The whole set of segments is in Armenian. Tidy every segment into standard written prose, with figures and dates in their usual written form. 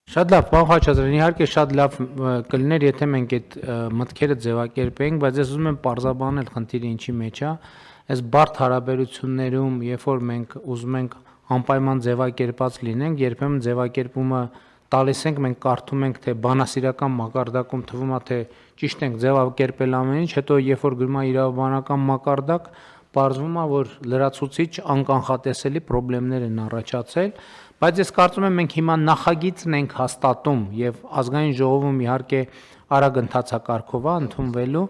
Շատ լավ, պարոն Խաչատրյան, իհարկե շատ լավ կլիներ, եթե մենք այդ մտքերը ձևակերպեինք, բայց ես ուզում եմ պարզաբանել խնդիրը ինչի մեջ է, այս բարդ հարաբերություններում, երբ որ մենք ուզում ենք անպայման ձևակերպած լինենք, երբեմն ձևակերպումը տալիս ենք, մենք կարդում ենք, թե բանասիրական մակարդակում թվում է, թե ճիշտ ենք ձևակերպել ամեն ինչ, հետո երբ որ գրում է իրավաբանական մակարդակ, պարզվում է, որ լրացուցիչ անկանխատեսելի խնդիրներ են առաջացել, բայց ես կարծում եմ մենք հիմա նախագիծն ենք հաստատում եւ ազգային ժողովում իհարկե արագ ընթացակարգով է ընդունվելու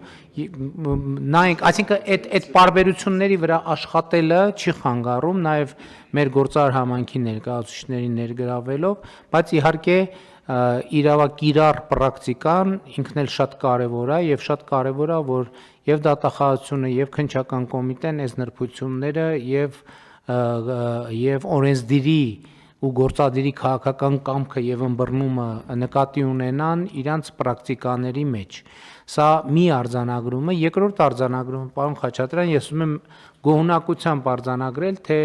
նայենք, այսինքն այդ պարբերությունների վրա աշխատելը չի խանգարում նաեւ մեր գործարար համայնքի ներկայացուցիչներին ներգրավելով, բայց իհարկե իրավակիրառ պրակտիկան ինքն էլ շատ կարևոր է եւ շատ կարևոր է, որ եւ դատախազությունը եւ քննչական կոմիտեն այս նրբությունները եւ օրենսդիրի ու գործադիրի քաղաքական կամքը եւ ըմբռնումը նկատի ունենան իրանց պրակտիկաների մեջ։ Սա մի արձանագրումը, երկրորդ արձանագրումը, պարոն Խաչատրյան, ես ուզում եմ գոհունակությամբ արձանագրել, թե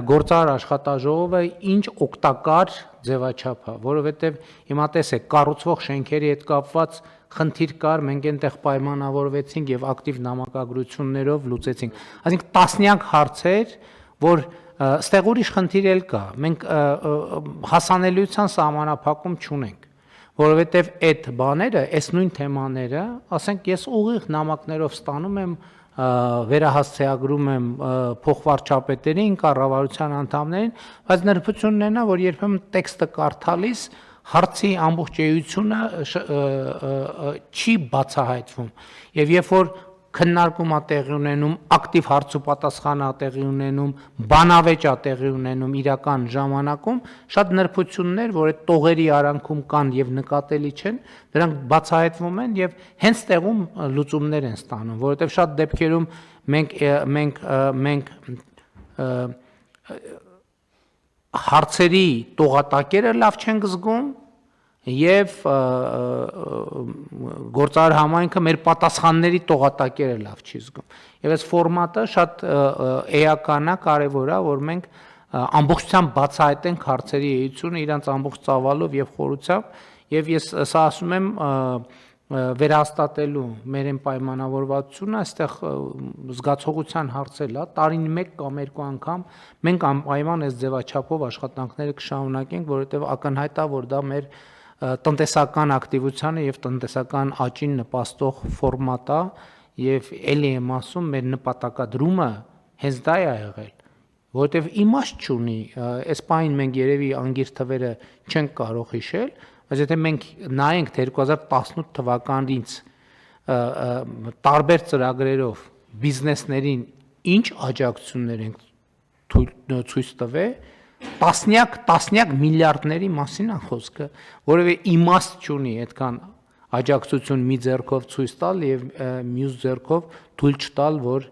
գործարար աշխատաժողովը ինչ օգտակար ձևաչափ է, որովհետեւ հիմա տեսեք, կառուցվող շենքերի հետ կապված խնդիր կար, մենք այնտեղ պայմանավորվեցինք եւ ակտիվ նամակագրություններով լուծեցինք։ Այսինքն տասնյակ հարցեր, որ ստեղ ուրիշ խնդիր էլ կա, մենք հասանելիության սահմանափակում չունենք, որովհետև այդ բաները, այս նույն թեմաները, ասենք ես ուղիղ նամակներով ստանում եմ, վերահասցեագրում եմ փոխվարչապետերին, կառավարության անդամներին, բայց նրբությունն է, որ երբեմն տեքստը կարդալիս հարցի ամբողջ էությունը չի բացահայտվում, եւ երբ որ քննարկում է տեղի ունենում, ակտիվ հարց ու պատասխան է տեղի ունենում, բանավեճ է տեղի ունենում իրական ժամանակում, շատ նրբություններ, որ այդ տողերի արանքում կան եւ նկատելի չեն, դրանք բացահայտվում են եւ հենց տեղում լուծումներ են ստանում, որովհետեւ շատ դեպքերում մենք հարցերի տողատակերը լավ չենք զգում եւ գործարար համայնքը մեր պատասխանների տողատակերը լավ չի զգում։ Եվ այս ֆորմատը շատ էական է, կարևոր է, որ մենք ամբողջությամբ բացահայտենք հարցերի էությունը իրանց ամբողջ ծավալով եւ խորությամբ, եւ ես սա ասում եմ վերահաստատելու մեր այն պայմանավորվածությունը, այստեղ զգացողության հարց էլ է, տարին 1 կամ 2 անգամ մենք անպայման այս ձևաչափով աշխատանքները կշարունակենք, որովհետեւ ակնհայտ է, որ դա մեր տնտեսական ակտիվությանը եւ տնտեսական աճին նպաստող ֆորմատ է եւ ելի եմ ասում մեր նպատակադրումը հենց դա է եղել, որովհետեւ իմաստ չունի, այս պահին մենք երևի անգիր թվերը չենք կարող հիշել, բայց եթե մենք նայենք 2018 թվականից տարբեր ծրագրերով բիզնեսներին ինչ աջակցություններ են ցույց տվել, տասնյակ միլիարդների մասին է խոսքը, որովհետեւ իմաստ չունի այդքան աջակցություն մի ձեռքով ցույց տալ եւ մյուս ձեռքով թույլ չտալ, որ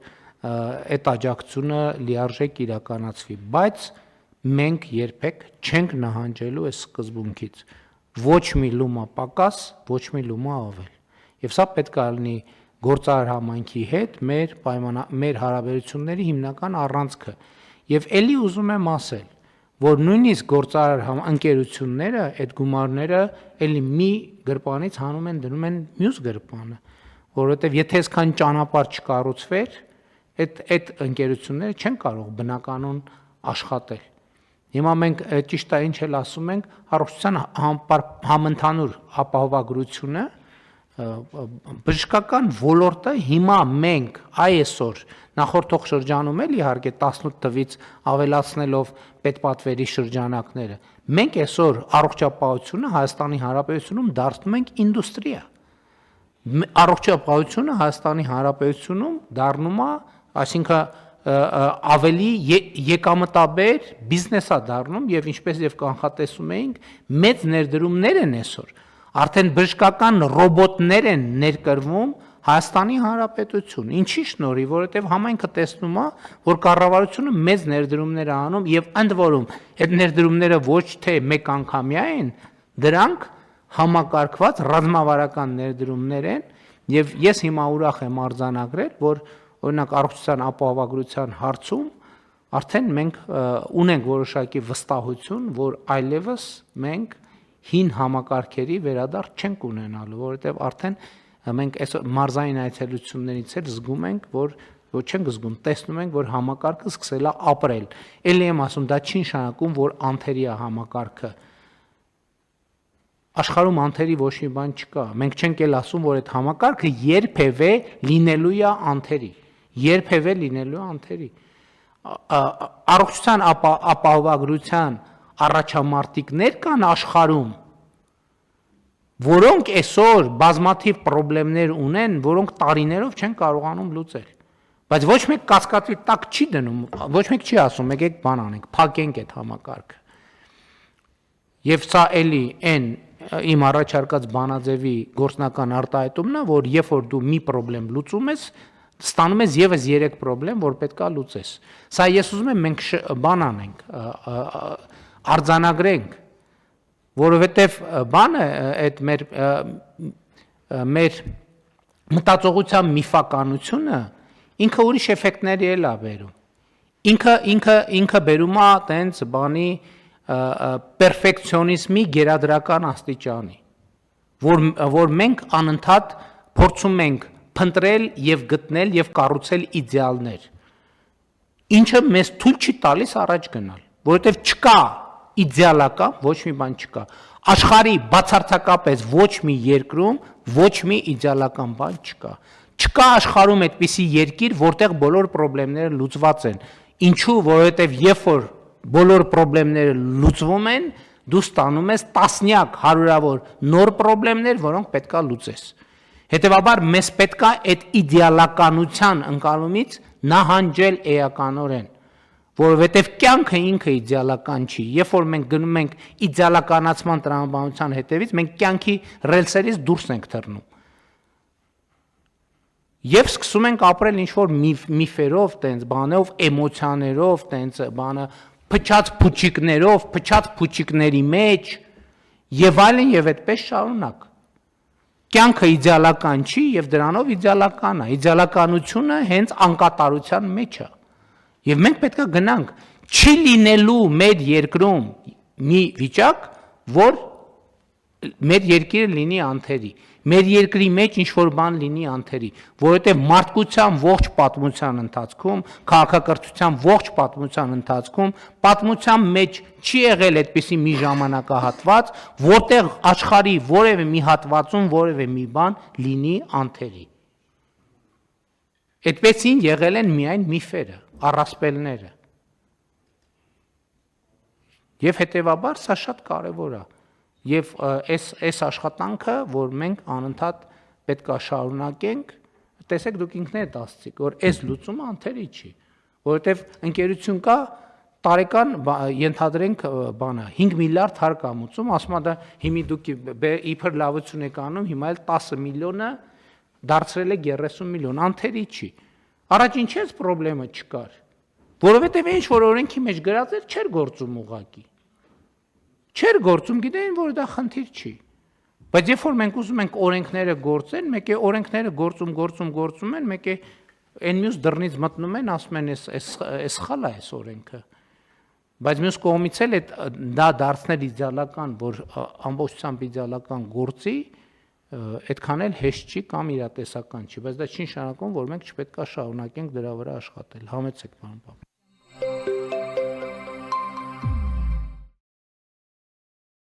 այդ աջակցությունը լիարժեք իրականացվի, բայց մենք երբեք չենք նահանջելու այս սկզբունքից, ոչ մի լումա պակաս, ոչ մի լումա ավել, եւ սա պետք է լինի գործարար համայնքի հետ մեր հարաբերությունների հիմնական առանցքը, եւ ելի ուզում եմ ասել, որ նույնիսկ գործարար ընկերությունները այդ գումարները էլի մի գրպանից հանում են դնում են մյուս գրպանը, որովհետև եթե այսքան ճանապարհ չկառուցվեր, այդ ընկերությունները չեն կարող բնականon աշխատել։ Հիմա մենք ճիշտ է ինչ էլ ասում ենք, առողջության համընդհանուր ապահովագրությունը բժշկական ոլորտը հիմա մենք այսօր նախորդող շրջանում էլ իհարկե 18 թվից ավելացնելով պետպատվերի շրջանակները մենք այսօր առողջապահությունը Հայաստանի Հանրապետությունում դարձնում ենք ինդուստրիա առողջապահությունը Հայաստանի Հանրապետությունում դառնում է այսինքն ավելի եկամտաբեր բիզնես է դառնում եւ ինչպես եւ կանխատեսում էինք մեծ ներդրումներ են այսօր արդեն բժշկական ռոբոտներ են ներկրվում Հայաստանի Հանրապետություն, ինչի շնորհիվ, որովհետև համայնքը տեսնում է, որ կառավարությունը մեծ ներդրումներ է անում եւ ընդ որում այդ ներդրումները ոչ թե մեկ անգամյա են, դրանք համակարգված ռազմավարական ներդրումներ են եւ ես հիմա ուրախ եմ արձանագրել, որ օրինակ առողջության ապահովագրության հարցում արդեն մենք ունենք որոշակի վստահություն, որ այլևս մենք հին համակարգերի վերադարձ չենք ունենալու, որովհետև արդեն մենք այս մարզային այցելություններից էլ զգում ենք, որ չենք զգում, տեսնում ենք, որ համակարգը սկսել է ապրել։ Էլի եմ ասում, դա չի նշանակում, որ անթերի է համակարգը։ Աշխարհում անթերի ոչ մի բան չկա։ Մենք չենք էլ ասում, որ այդ համակարգը երբևէ լինելու է անթերի։ Երբևէ լինելու է անթերի։ Առողջության ապահովագրության առաջամարտիկներ կան աշխարհում, որոնք այսօր բազմաթիվ խնդիրներ ունեն, որոնք տարիներով չեն կարողանում լուծել։ Բայց ոչ մեկ կասկածի տակ չի դնում, ոչ մեկ չի ասում, եկեք բան անենք, փակենք այդ համակարգը։ Եվ սա էլի այն իմ առաջարկած բանաձևի գործնական արտահայտումն է, որ երբ որ դու մի խնդրեմ լուծում ես, ստանում ես եւս 3 խնդրեմ, որ պետքա լուծես։ Սա ես ուզում եմ մենք բան անենք, արձանագրենք, որովհետեւ բանը այդ մեր մտածողության միֆականությունը ինքը ուրիշ էֆեկտների էլ է բերում։ Ինքը բերում է տենց բանի պերֆեկցիոնիզմի գերադրական աստիճանի, որ մենք անընդհատ փորձում ենք փնտրել եւ գտնել եւ կառուցել իդեալներ, ինչը մեզ թույլ չի տալիս առաջ գնալ, որովհետեւ չկա իդեալական ոչ մի բան չկա։ Աշխարհի բացարձակապես ոչ մի երկրում ոչ մի իդեալական բան չկա։ Չկա աշխարհում այդպիսի երկիր, որտեղ բոլոր խնդիրները լուծված են։ Ինչու՞, որովհետեւ երբ որ բոլոր խնդիրները լուծվում են, դու ստանում ես տասնյակ, հարյուրավոր նոր խնդիրներ, որոնք պետքա լուծես։ Հետևաբար մեզ պետքա այդ իդեալականության ընկալումից նահանջել էականորեն, որովհետև կյանքը ինքը իդեալական չի։ Երբ որ մենք գնում ենք իդեալականացման տրամաբանության հետևից, մենք կյանքի ռելսերից դուրս ենք թռնում։ Եվ սկսում ենք ապրել ինչ-որ միֆերով, տենց բանով, էմոցիաներով, տենց բանը փչած փուչիկներով, փչած փուչիկների մեջ եւ այլն եւ այդպես շարունակ։ Կյանքը իդեալական չի եւ դրանով իդեալական է։ Իդեալականությունը հենց անկատարության մեջ է։ Եվ մենք պետք է գնանք չի լինելու մեր երկրում մի վիճակ, որ մեր երկիրը լինի անթերի։ Մեր երկրի մեջ ինչ-որ բան լինի անթերի, որովհետև մարդկության ողջ պատմության ընթացքում, քաղաքակրթության ողջ պատմության ընթացքում, պատմության մեջ չի եղել այդպիսի մի ժամանակահատված, որտեղ աշխարհի որևէ մի հատվածում որևէ մի բան լինի անթերի։ Այդպեսին եղել են միայն միֆերը, առասպելները։ Եվ հետևաբար սա շատ կարևոր է։ Եվ այս աշխատանքը, որ մենք անընդհատ պետք է շարունակենք, տեսեք դուք ինքներդ ասացիք, որ այս լուծումը անթերի չի, որովհետև ընկերություն կա տարեկան ենթադրենք բանը 5 միլիարդ հարկ ամուծում, ասում է դա հիմի դուք իբր լավություն եք անում, հիմա էլ 10 միլիոնը դարձրել է 30 միլիոն, անթերի չի։ Առաջ ինչ էս խնդրեմը չկար, որովհետև ինչ որ օրենքի մեջ գրած էր, չէր գործում ուղղակի։ Չէր գործում, գիտեին, որ դա խնդիր չի։ Բայց երբ որ մենք ուզում ենք օրենքները գործեն, մեկ է օրենքները գործում են, մեկ է այն մյուս դռնից մտնում են, ասում են, այս սխալ է այս օրենքը։ Բայց մյուս կողմից էլ դա դարձնել իդեալական, որ ամբողջությամբ իդեալական գործի, այդքան էլ հեշտ չի կամ իրատեսական չի, բայց դա չի նշանակում, որ մենք չպետք է շարունակենք դրա վրա աշխատել։ Համեցեք, պարոն Պապ։